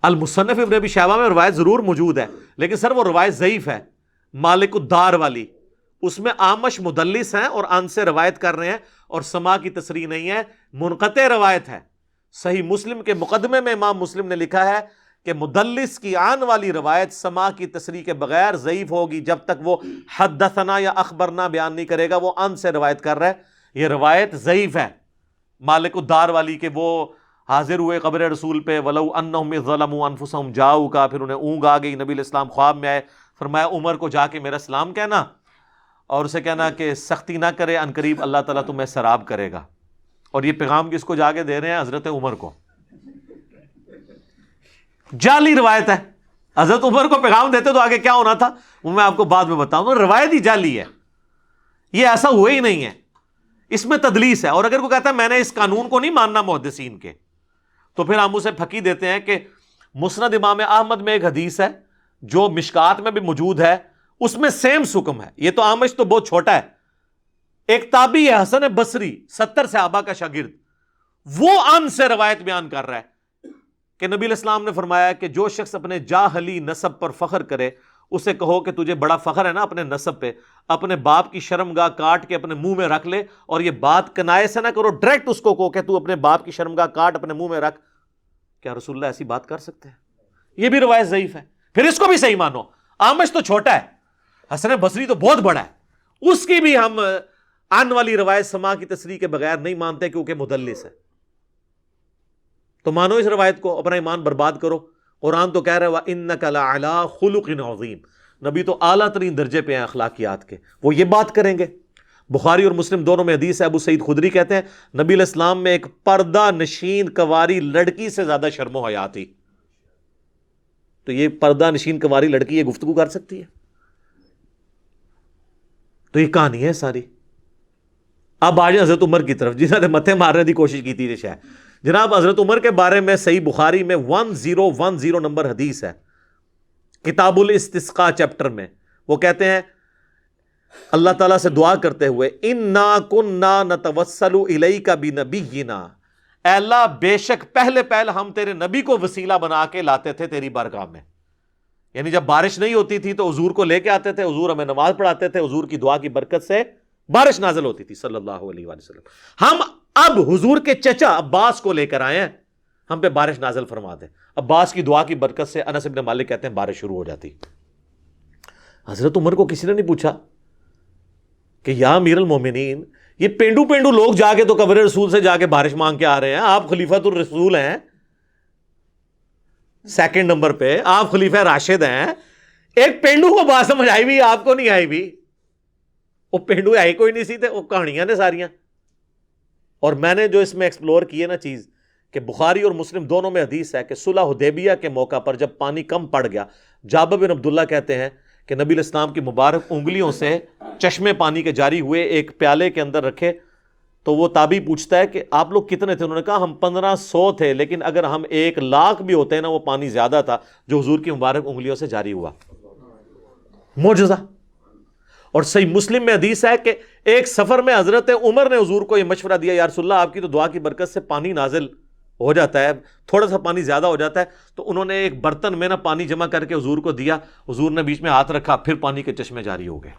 المصنف ابن ابی شیبہ میں روایت ضرور موجود ہے لیکن سر وہ روایت ضعیف ہے، مالک الدار والی. اس میں آمش مدلس ہیں اور ان سے روایت کر رہے ہیں اور سما کی تصریح نہیں ہے، منقطع روایت ہے. صحیح مسلم کے مقدمے میں امام مسلم نے لکھا ہے کہ مدلس کی آن والی روایت سما کی تصریح کے بغیر ضعیف ہوگی جب تک وہ حدثنا یا اخبرنا بیان نہیں کرے گا، وہ ان سے روایت کر رہا ہے. یہ روایت ضعیف ہے مالک الدار والی کہ وہ حاضر ہوئے قبر رسول پہ ولو انہم ظلموا انفسہم جاؤ کا، پھر انہیں اونگ آ گئی، نبی علیہ السلام خواب میں آئے، فرمایا عمر کو جا کے میرا سلام کہنا اور اسے کہنا کہ سختی نہ کرے، ان قریب اللہ تعالیٰ تمہیں سراب کرے گا. اور یہ پیغام کس کو جا کے دے رہے ہیں؟ حضرت عمر کو. جعلی روایت ہے. حضرت عمر کو پیغام دیتے تو آگے کیا ہونا تھا وہ میں آپ کو بعد میں بتاؤں گا. روایت ہی جعلی ہے، یہ ایسا ہوا ہی نہیں ہے، اس میں تدلیس ہے. اور اگر کوئی کہتا ہے میں نے اس قانون کو نہیں ماننا محدثین کے، تو پھر ہم اسے پھکی دیتے ہیں کہ مسند امام احمد میں ایک حدیث ہے جو مشکات میں بھی موجود ہے، اس میں سیم حکم ہے. یہ تو آمش تو بہت چھوٹا ہے، ایک تابعی ہے حسن بصری 70 صحابہ کا شاگرد، وہ ان سے روایت بیان کر رہا ہے کہ نبی علیہ السلام نے فرمایا کہ جو شخص اپنے جاہلی نسب پر فخر کرے اسے کہو کہ تجھے بڑا فخر ہے نا اپنے نسب پہ، اپنے باپ کی شرمگاہ کاٹ کے اپنے منہ میں رکھ لے. اور یہ بات کنائے سے نہ کرو، ڈائریکٹ اس کو کہو کہ تو اپنے باپ کی شرمگاہ کاٹ اپنے منہ میں رکھ. کیا رسول اللہ ایسی بات کر سکتے ہیں؟ یہ بھی روایت ضعیف ہے. پھر اس کو بھی صحیح مانو. آمش تو چھوٹا ہے، حسن بصری تو بہت بڑا ہے، اس کی بھی ہم آن والی روایت سما کی تصریح کے بغیر نہیں مانتے کیونکہ مدلس ہے. تو مانو اس روایت کو، اپنا ایمان برباد کرو. قرآن تو کہہ رہا ہے وَإِنَّكَ لَعَلَىٰ خُلُقٍ عَظِيمٍ، نبی تو اعلیٰ ترین درجے پہ ہیں اخلاقیات کے، وہ یہ بات کریں گے. بخاری اور مسلم دونوں میں حدیث ہے، ابو سعید خدری کہتے ہیں نبی علیہ السلام میں ایک پردہ نشین کنواری لڑکی سے زیادہ شرم و حیا تھی. تو یہ پردہ نشین کنواری لڑکی یہ گفتگو کر سکتی ہے؟ تو یہ کہانی ہے ساری. اب آج حضرت عمر کی طرف جنہوں نے متھے مارنے کی کوشش کی تھی. جناب حضرت عمر کے بارے میں صحیح بخاری میں 1010 نمبر حدیث ہے، کتاب الاستسقاء چیپٹر میں. وہ کہتے ہیں اللہ تعالیٰ سے دعا کرتے ہوئے اِنَّا كُنَّا نَتَوَسَّلُ إِلَيْكَ بِنَبِيِّنَا، اے اللہ بے شک پہلے ہم تیرے نبی کو وسیلہ بنا کے لاتے تھے تیری بارگاہ میں. یعنی جب بارش نہیں ہوتی تھی تو حضور کو لے کے آتے تھے، حضور ہمیں نماز پڑھاتے تھے، حضور کی دعا کی برکت سے بارش نازل ہوتی تھی صلی اللہ علیہ وآلہ وسلم. ہم اب حضور کے چچا عباس کو لے کر آئے ہیں، ہم پہ بارش نازل فرما دیں. عباس کی دعا کی برکت سے انس بن مالک کہتے ہیں بارش شروع ہو جاتی. حضرت عمر کو کسی نے نہیں پوچھا کہ یا امیر المومنین یہ پینڈو لوگ جا کے تو قبر رسول سے جا کے بارش مانگ کے آ رہے ہیں، آپ خلیفۃ الرسول ہیں، سیکنڈ نمبر پہ آپ خلیفہ راشد ہیں، ایک پینڈو کو بات سمجھ آئی بھی آپ کو نہیں آئی بھی؟ وہ پینڈو آئی کوئی نہیں سی تھے، وہ کہانیاں نے ساریاں. اور میں نے جو اس میں ایکسپلور کی ہے نا چیز کہ بخاری اور مسلم دونوں میں حدیث ہے کہ صلح حدیبیہ کے موقع پر جب پانی کم پڑ گیا، جابر بن عبداللہ کہتے ہیں کہ نبی علیہ السلام کی مبارک انگلیوں سے چشمے پانی کے جاری ہوئے، ایک پیالے کے اندر رکھے. تو وہ تابعی پوچھتا ہے کہ آپ لوگ کتنے تھے؟ انہوں نے کہا ہم 1500 تھے، لیکن اگر ہم 1,00,000 بھی ہوتے ہیں نا وہ پانی زیادہ تھا جو حضور کی مبارک انگلیوں سے جاری ہوا. معجزہ. اور صحیح مسلم میں حدیث ہے کہ ایک سفر میں حضرت عمر نے حضور کو یہ مشورہ دیا یا رسول اللہ آپ کی تو دعا کی برکت سے پانی نازل ہو جاتا ہے، تھوڑا سا پانی زیادہ ہو جاتا ہے. تو انہوں نے ایک برتن میں نا پانی جمع کر کے حضور کو دیا، حضور نے بیچ میں ہاتھ رکھا، پھر پانی کے چشمے جاری ہو گئے.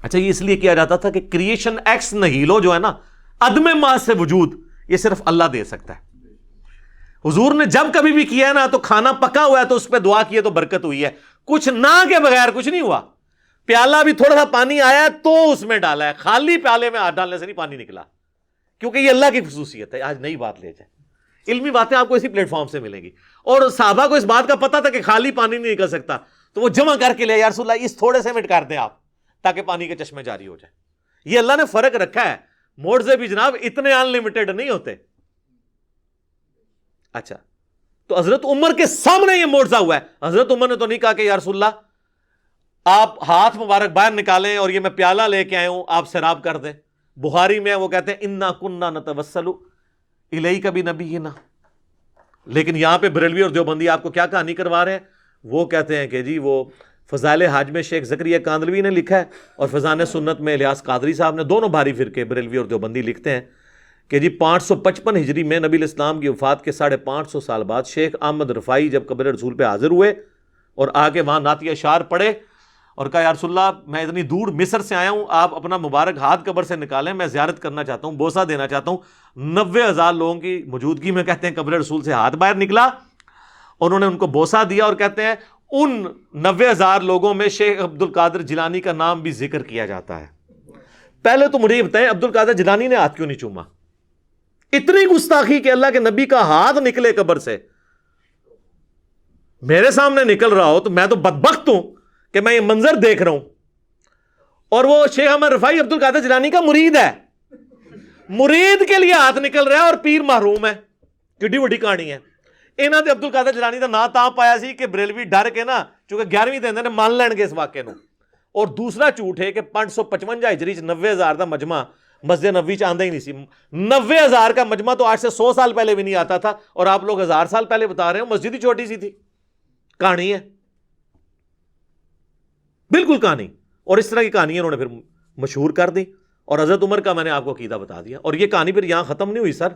اچھا یہ اس لیے کیا جاتا تھا کہ کریشن ایکس نہیلو جو ہے نا، عدم ما سے وجود، یہ صرف اللہ دے سکتا ہے. حضور نے جب کبھی بھی کیا ہے نا تو کھانا پکا ہوا ہے تو اس پہ دعا کی ہے تو برکت ہوئی ہے، کچھ نہ کے بغیر کچھ نہیں ہوا. پیالہ بھی تھوڑا سا پانی آیا تو اس میں ڈالا ہے، خالی پیالے میں ہاتھ ڈالنے سے نہیں پانی نکلا، کیونکہ یہ اللہ کی خصوصیت ہے. آج نئی بات لے جائے، علمی باتیں آپ کو اسی پلیٹ فارم سے ملیں گی. اور صحابہ کو اس بات کا پتہ تھا کہ خالی پانی نہیں نکل سکتا، تو وہ جمع کر کے لے یا رسول اللہ اس تھوڑے سے مٹ کر دیں آپ تاکہ پانی کے چشمے جاری ہو جائے. یہ اللہ نے فرق رکھا ہے، موڑزے بھی جناب اتنے ان لمیٹڈ نہیں ہوتے. اچھا تو حضرت عمر کے سامنے یہ معجزہ ہوا ہے. حضرت عمر نے تو نہیں کہا کہ یا رسول اللہ آپ ہاتھ مبارک باہر نکالیں اور یہ میں پیالہ لے کے آئے ہوں آپ سیراب کر دیں. بخاری میں وہ کہتے ہیں انا کننا نتوسل الیک بنبینا. لیکن یہاں پہ بریلوی اور دیوبندی آپ کو کیا کہانی کروا رہے ہیں؟ وہ کہتے ہیں کہ جی وہ فضائل حج میں شیخ زکریا کاندلوی نے لکھا ہے، اور فضائل سنت میں الیاس قادری صاحب نے، دونوں بھاری فرقے بریلوی اور دیوبندی، لکھتے ہیں کہ جی 555 ہجری میں نبی الاسلام کی وفات کے 550 سال بعد شیخ احمد رفاعی جب قبر رسول پہ حاضر ہوئے اور آ کے وہاں نعتیہ اشعار پڑھے اور کہا یا رسول اللہ میں اتنی دور مصر سے آیا ہوں، آپ اپنا مبارک ہاتھ قبر سے نکالیں، میں زیارت کرنا چاہتا ہوں، بوسہ دینا چاہتا ہوں۔ 90,000 لوگوں کی موجودگی میں کہتے ہیں قبر رسول سے ہاتھ باہر نکلا، انہوں نے ان کو بوسہ دیا، اور کہتے ہیں ان 90,000 لوگوں میں شیخ عبد القادر جیلانی کا نام بھی ذکر کیا جاتا ہے۔ پہلے تو مجھے یہ بتائیں عبد القادر جیلانی نے ہاتھ کیوں نہیں چوما؟ اتنی گستاخی کہ اللہ کے نبی کا ہاتھ نکلے قبر سے، میرے سامنے نکل رہا ہو تو میں تو بدبخت ہوں کہ میں یہ منظر دیکھ رہا ہوں، اور وہ شیخ احمد رفاعی عبد القادر جیلانی کا مرید ہے، مرید کے لیے ہاتھ نکل رہا ہے اور پیر محروم ہے۔ کڈی وڈی کہانی ہے۔ انہاں تے عبد القادر جیلانی دا نا تاں پایا سی کہ بریلوی ڈر کے نا چونکہ 11ویں دن نے مان لین گے اس واقعے نو، اور دوسرا جھوٹ ہے کہ 555 ہجری 90,000 دا مجمع مسجد نبوی چ آندا ہی نہیں سی۔ 90,000 کا مجمع تو آج سے 100 سال پہلے بھی نہیں آتا تھا، اور آپ لوگ 1000 سال پہلے بتا رہے ہو، مسجد ہی چھوٹی سی تھی۔ کہانی ہے، بالکل کہانی، اور اس طرح کی کہانی انہوں نے پھر مشہور کر دی، اور حضرت عمر کا میں نے آپ کو عقیدہ بتا دیا۔ اور یہ کہانی پھر یہاں ختم نہیں ہوئی سر،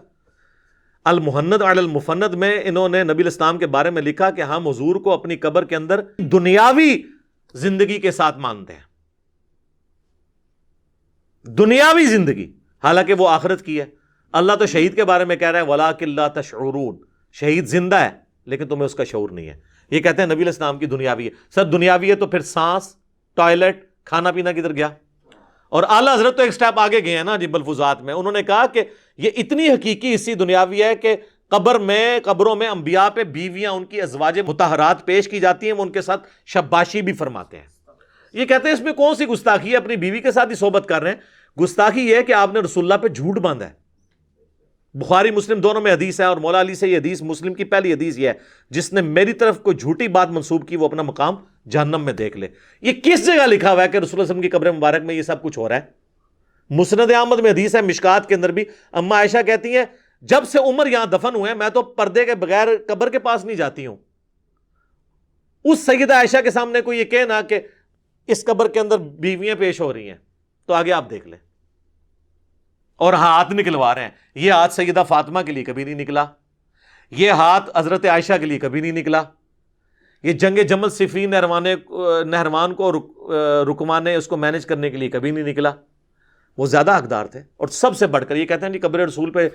المحند علی المفند میں انہوں نے نبی الاسلام کے بارے میں لکھا کہ ہم حضور کو اپنی قبر کے اندر دنیاوی زندگی کے ساتھ مانتے ہیں، دنیاوی زندگی، حالانکہ وہ آخرت کی ہے۔ اللہ تو شہید کے بارے میں کہہ رہا ہے وَلَٰكِن لَا تَشْعُرُونَ، شہید زندہ ہے لیکن تمہیں اس کا شعور نہیں ہے۔ یہ کہتے ہیں نبی الاسلام کی دنیاوی ہے۔ سر دنیاوی ہے تو پھر سانس، ٹوائلٹ، کھانا پینا کدھر گیا؟ اور اعلیٰ حضرت تو ایک سٹیپ آگے گئے ہیں نا جی ملفوظات میں، انہوں نے کہا کہ یہ اتنی حقیقی حصی دنیاوی ہے کہ قبروں میں انبیاء پہ بیویاں ان کی ازواج مطہرات پیش کی جاتی ہیں، وہ ان کے ساتھ شباشی بھی فرماتے ہیں۔ یہ کہتے ہیں اس میں کون سی گستاخی ہے، اپنی بیوی کے ساتھ ہی صحبت کر رہے ہیں۔ گستاخی یہ ہے کہ آپ نے رسول اللہ پہ جھوٹ باندھا ہے۔ بخاری مسلم دونوں میں حدیث ہے، اور مولا علی سے یہ حدیث، مسلم کی پہلی حدیث یہ ہے جس نے میری طرف کوئی جھوٹی بات منسوب کی وہ اپنا مقام جہنم میں دیکھ لے۔ یہ کس جگہ لکھا ہوا ہے کہ رسول اللہ صلی اللہ علیہ وسلم کی قبر مبارک میں یہ سب کچھ ہو رہا ہے؟ مسند احمد میں حدیث ہے، مشکات کے اندر بھی اما عائشہ کہتی ہیں جب سے عمر یہاں دفن ہوئے ہیں میں تو پردے کے بغیر قبر کے پاس نہیں جاتی ہوں۔ اس سیدہ عائشہ کے سامنے کوئی یہ کہنا کہ اس قبر کے اندر بیویاں پیش ہو رہی ہیں تو آگے آپ دیکھ لیں، اور ہاتھ نکلوا رہے ہیں۔ یہ ہاتھ سیدہ فاطمہ کے لیے کبھی نہیں نکلا، یہ ہاتھ حضرت عائشہ کے لیے کبھی نہیں نکلا، یہ جنگ جمل صفین نہروان کو رکمان اس کو مینج کرنے کے لیے کبھی نہیں نکلا۔ وہ زیادہ حقدار تھے، اور سب سے بڑھ کر یہ کہتے ہیں کہ قبر رسول پہ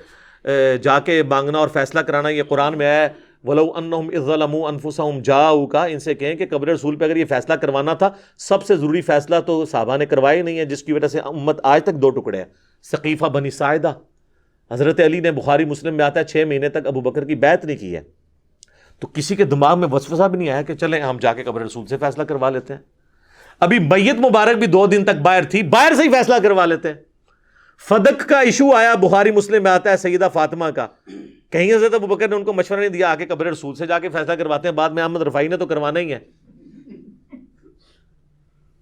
جا کے مانگنا اور فیصلہ کرانا، یہ قرآن میں ہے وَلَوْ أَنَّهُمْ إِذْ ظَلَمُوا أَنفُسَهُمْ جَاءُوكَ، ان سے کہیں کہ قبر رسول پہ اگر یہ فیصلہ کروانا تھا، سب سے ضروری فیصلہ تو صحابہ نے کروایا نہیں ہے، جس کی وجہ سے امت آج تک دو ٹکڑے ہے۔ ثقیفہ بنی ساعدہ، حضرت علی نے بخاری مسلم میں آتا ہے 6 مہینے تک ابو بکر کی بیعت نہیں کی ہے، تو کسی کے دماغ میں وسوسہ بھی نہیں آیا کہ چلیں ہم جا کے قبر رسول سے فیصلہ کروا لیتے ہیں۔ ابھی میت مبارک بھی 2 دن تک باہر تھی، باہر سے ہی فیصلہ کروا لیتے ہیں۔ فدق کا ایشو آیا، بخاری مسلم میں آتا ہے سیدہ فاطمہ کا، کہیں حضرت ابو بکر نے ان کو مشورہ نہیں دیا، آ کے قبر رسول سے جا کے فیصلہ کرواتے ہیں، بعد میں احمد رفاعی نے تو کروانا ہی ہے۔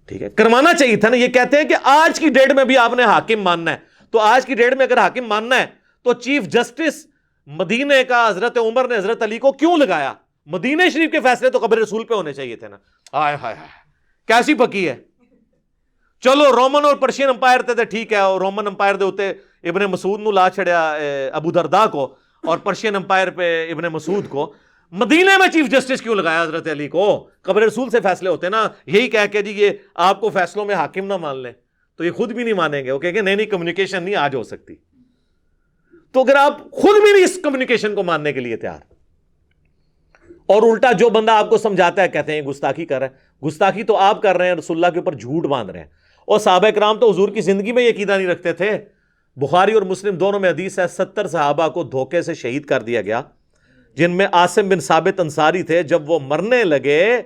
ٹھیک ہے، کروانا چاہیے تھا نا۔ یہ کہتے ہیں کہ آج کی ڈیٹ میں بھی آپ نے حاکم ماننا ہے، تو آج کی ڈیٹ میں اگر حاکم ماننا ہے تو چیف جسٹس مدینے کا حضرت عمر نے حضرت علی کو کیوں لگایا؟ مدینہ شریف کے فیصلے تو قبر رسول پہ ہونے چاہیے تھے نا۔ ہائے ہائے ہائے کیسی پکی ہے۔ چلو رومن اور پرشین امپائر تے ٹھیک ہے، اور رومن امپائر دے ہوتے ابن مسعود نو لا چھڑیا ابو درداء کو، اور پرشین امپائر پہ ابن مسعود کو۔ مدینہ میں چیف جسٹس کیوں لگایا حضرت علی کو؟ قبر رسول سے فیصلے ہوتے نا۔ یہی کہہ کے جی یہ آپ کو فیصلوں میں حاکم نہ مان لیں تو یہ خود بھی نہیں مانیں گے، وہ کہیں گے نہیں کمیونیکیشن نہیں آج ہو سکتی۔ تو اگر آپ خود بھی نہیں اس کمیونیکیشن کو ماننے کے لیے تیار، اور الٹا جو بندہ آپ کو سمجھاتا ہے کہتے ہیں گستاخی کر رہا ہے، گستاخی تو آپ کر رہے ہیں، رسول اللہ کے اوپر جھوٹ باندھ رہے ہیں۔ اور صحابہ کرام تو حضور کی زندگی میں یہ عقیدہ نہیں رکھتے تھے۔ بخاری اور مسلم دونوں میں حدیث ہے 70 صحابہ کو دھوکے سے شہید کر دیا گیا، جن میں عاصم بن ثابت انصاری تھے۔ جب وہ مرنے لگے،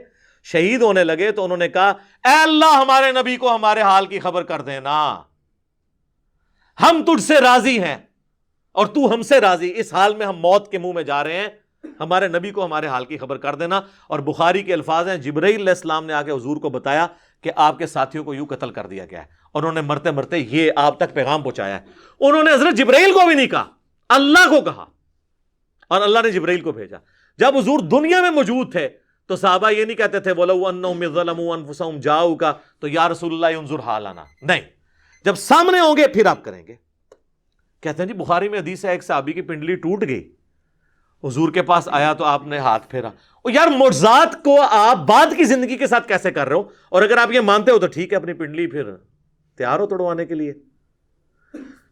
شہید ہونے لگے، تو انہوں نے کہا اے اللہ ہمارے نبی کو ہمارے حال کی خبر کر دینا، ہم تجھ سے راضی ہیں اور تو ہم سے راضی، اس حال میں ہم موت کے منہ میں جا رہے ہیں، ہمارے نبی کو ہمارے حال کی خبر کر دینا۔ اور بخاری کے الفاظ ہیں جبرائیل علیہ السلام نے آ کے حضور کو بتایا کہ آپ کے ساتھیوں کو یوں قتل کر دیا گیا ہے، اور انہوں نے مرتے مرتے یہ آپ تک پیغام پہنچایا ہے۔ انہوں نے حضرت جبرائیل کو بھی نہیں کہا، اللہ کو کہا، اور اللہ نے جبرائیل کو بھیجا۔ جب حضور دنیا میں موجود تھے تو صحابہ یہ نہیں کہتے تھے وَلَوْ أَنَّهُمْ ظَلَمُوا أَنفُسَهُمْ جَاءُوكَ تو یا رسول اللہ انظر حالنا، نہیں، جب سامنے ہوں گے پھر آپ کریں گے۔ کہتے ہیں جی بخاری میں حدیث ہے ایک صحابی کی پنڈلی ٹوٹ گئی، حضور کے پاس آیا تو آپ نے ہاتھ پھیرا۔ اور یار معجزات کو آپ بعد کی زندگی کے ساتھ کیسے کر رہے ہو؟ اور اگر آپ یہ مانتے ہو تو ٹھیک ہے، اپنی پنڈلی پھر تیار ہو توڑوانے کے لیے۔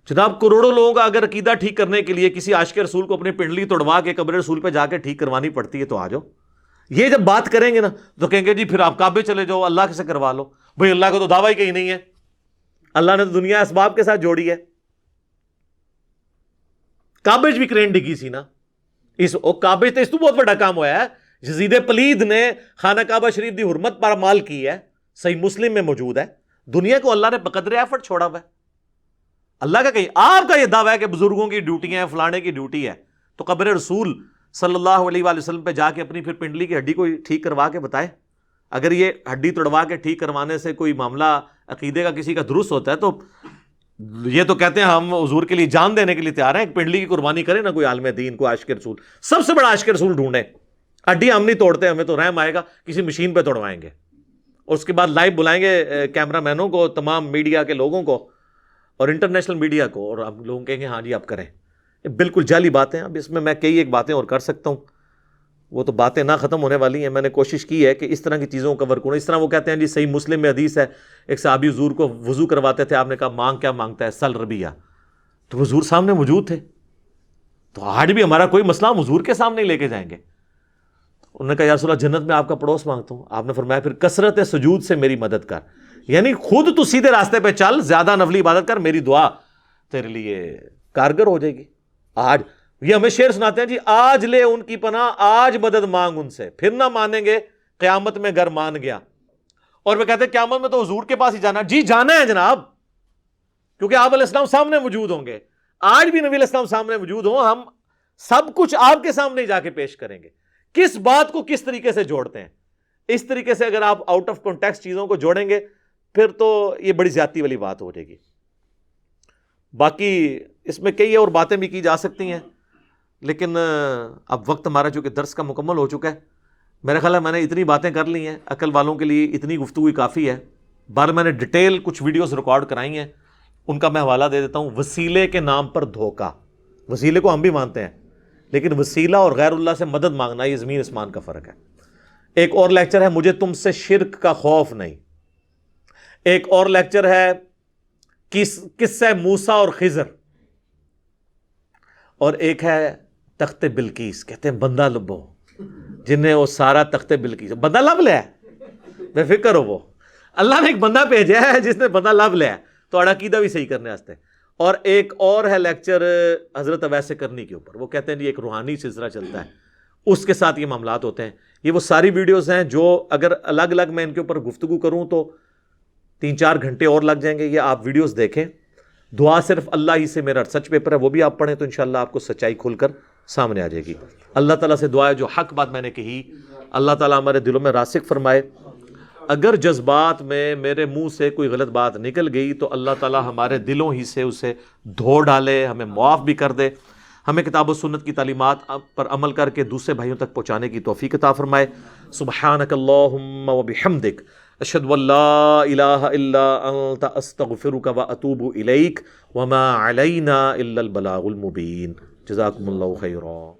جناب کروڑوں لوگوں کا اگر عقیدہ ٹھیک کرنے کے لیے کسی عاشق رسول کو اپنی پنڈلی توڑوا کے قبر رسول پہ جا کے ٹھیک کروانی پڑتی ہے تو آ جاؤ۔ یہ جب بات کریں گے نا تو کہیں گے جی پھر آپ کعبے چلے جاؤ، اللہ سے کروا لو۔ بھئی اللہ کو تو دعویٰ ہی کہیں نہیں ہے، اللہ نے تو دنیا اسباب کے ساتھ جوڑی ہے۔ کعبے بھی کرین ڈگی سی نا، اس کعبے تو بہت بڑا کام ہوا ہے۔ یزید پلید نے خانہ کعبہ شریف دی حرمت پر مال کی ہے، صحیح مسلم میں موجود ہے۔ دنیا کو اللہ نے بقدر ایفرٹ چھوڑا ہوا ہے۔ اللہ کا کہیں آپ کا یہ دعویٰ ہے کہ بزرگوں کی ڈیوٹی ہے، فلانے کی ڈیوٹی ہے، تو قبر رسول صلی اللہ علیہ وآلہ وسلم پہ جا کے اپنی پھر پنڈلی کی ہڈی کو ٹھیک کروا کے بتائے۔ اگر یہ ہڈی توڑوا کے ٹھیک کروانے سے کوئی معاملہ عقیدے کا کسی کا درست ہوتا ہے تو یہ تو کہتے ہیں ہم حضور کے لیے جان دینے کے لیے تیار ہیں، ایک پنڈلی کی قربانی کرے نا کوئی عالم دین، کوئی عاشق رسول، سب سے بڑا عاشق رسول ڈھونڈے۔ ہڈی ہم نہیں توڑتے، ہمیں تو رحم آئے گا کسی مشین پہ توڑوائیں گے، اور اس کے بعد لائیو بلائیں گے کیمرہ مینوں کو، تمام میڈیا کے لوگوں کو اور انٹرنیشنل میڈیا کو، اور ہم لوگوں کہیں گے ہاں جی آپ کریں۔ یہ بالکل جعلی باتیں۔ اب اس میں کئی ایک باتیں اور کر سکتا ہوں، وہ تو باتیں نہ ختم ہونے والی ہیں۔ میں نے کوشش کی ہے کہ اس طرح کی چیزوں کو کور کروں۔ اس طرح وہ کہتے ہیں جی صحیح مسلم میں حدیث ہے ایک صحابی حضور کو وضو کرواتے تھے، آپ نے کہا مانگ کیا مانگتا ہے؟ سل ربیہ۔ تو حضور سامنے موجود تھے، تو آج بھی ہمارا کوئی مسئلہ ہم حضور کے سامنے لے کے جائیں گے۔ انہوں نے کہا یا رسول اللہ جنت میں آپ کا پڑوس مانگتا ہوں۔ آپ نے فرمایا پھر کثرت سجود سے میری مدد کر، یعنی خود تو سیدھے راستے پہ چل، زیادہ نفلی عبادت کر، میری دعا تیرے لیے کارگر ہو جائے گی۔ آج یہ ہمیں شعر سناتے ہیں جی آج لے ان کی پناہ، آج مدد مانگ ان سے، پھر نہ مانیں گے قیامت میں گر مان گیا۔ اور وہ کہتے ہیں قیامت میں تو حضور کے پاس ہی جانا۔ جی جانا ہے جناب، کیونکہ آپ علیہ السلام سامنے موجود ہوں گے۔ آج بھی نبی علیہ السلام سامنے موجود ہوں، ہم سب کچھ آپ کے سامنے جا کے پیش کریں گے۔ کس بات کو کس طریقے سے جوڑتے ہیں، اس طریقے سے اگر آپ آؤٹ آف کانٹیکسٹ چیزوں کو جوڑیں گے پھر تو یہ بڑی زیادتی والی بات ہو جائے گی۔ باقی اس میں کئی اور باتیں بھی کی جا سکتی ہیں، لیکن اب وقت ہمارا چونکہ درس کا مکمل ہو چکا ہے، میرا خیال ہے میں نے اتنی باتیں کر لی ہیں، عقل والوں کے لیے اتنی گفتگو کافی ہے۔ بہرحال میں نے ڈیٹیل کچھ ویڈیوز ریکارڈ کرائی ہیں، ان کا میں حوالہ دے دیتا ہوں۔ وسیلے کے نام پر دھوکہ، وسیلے کو ہم بھی مانتے ہیں لیکن وسیلہ اور غیر اللہ سے مدد مانگنا یہ زمین آسمان کا فرق ہے۔ ایک اور لیکچر ہے مجھے تم سے شرک کا خوف نہیں، ایک اور لیکچر ہے قصہ موسیٰ اور خضر، اور ایک ہے تخت بلقیس۔ کہتے ہیں بندہ لبو جنہیں وہ سارا تخت بلقیس بندہ لب لیا ہے، بے فکر ہو، وہ اللہ نے ایک بندہ بھیجا ہے جس نے بندہ لب لیا ہے تو عقیدہ بھی صحیح کرنے واسطے۔ اور ایک اور ہے لیکچر حضرت اویس کرنی کے اوپر، وہ کہتے ہیں جی ایک روحانی سلسلہ چلتا ہے، اس کے ساتھ یہ معاملات ہوتے ہیں۔ یہ وہ ساری ویڈیوز ہیں جو اگر الگ الگ میں ان کے اوپر گفتگو کروں تو 3-4 گھنٹے اور لگ جائیں گے۔ یہ آپ ویڈیوز دیکھیں۔ دعا صرف اللہ ہی سے میرا ریسرچ پیپر ہے، وہ بھی آپ پڑھیں تو انشاءاللہ آپ کو سچائی کھل کر سامنے آ جائے گی۔ اللہ تعالیٰ سے دعا ہے جو حق بات میں نے کہی اللہ تعالیٰ ہمارے دلوں میں راسخ فرمائے۔ اگر جذبات میں میرے منہ سے کوئی غلط بات نکل گئی تو اللہ تعالیٰ ہمارے دلوں ہی سے اسے دھو ڈالے، ہمیں معاف بھی کر دے، ہمیں کتاب و سنت کی تعلیمات پر عمل کر کے دوسرے بھائیوں تک پہنچانے کی توفیق عطا فرمائے۔ سبحانک اللہم و بحمدک، اشہد ان لا الہ الا انت، استغفرک و اتوب الیک، وما علینا الا البلاغ المبین۔ جزاکم اللہ خیرا۔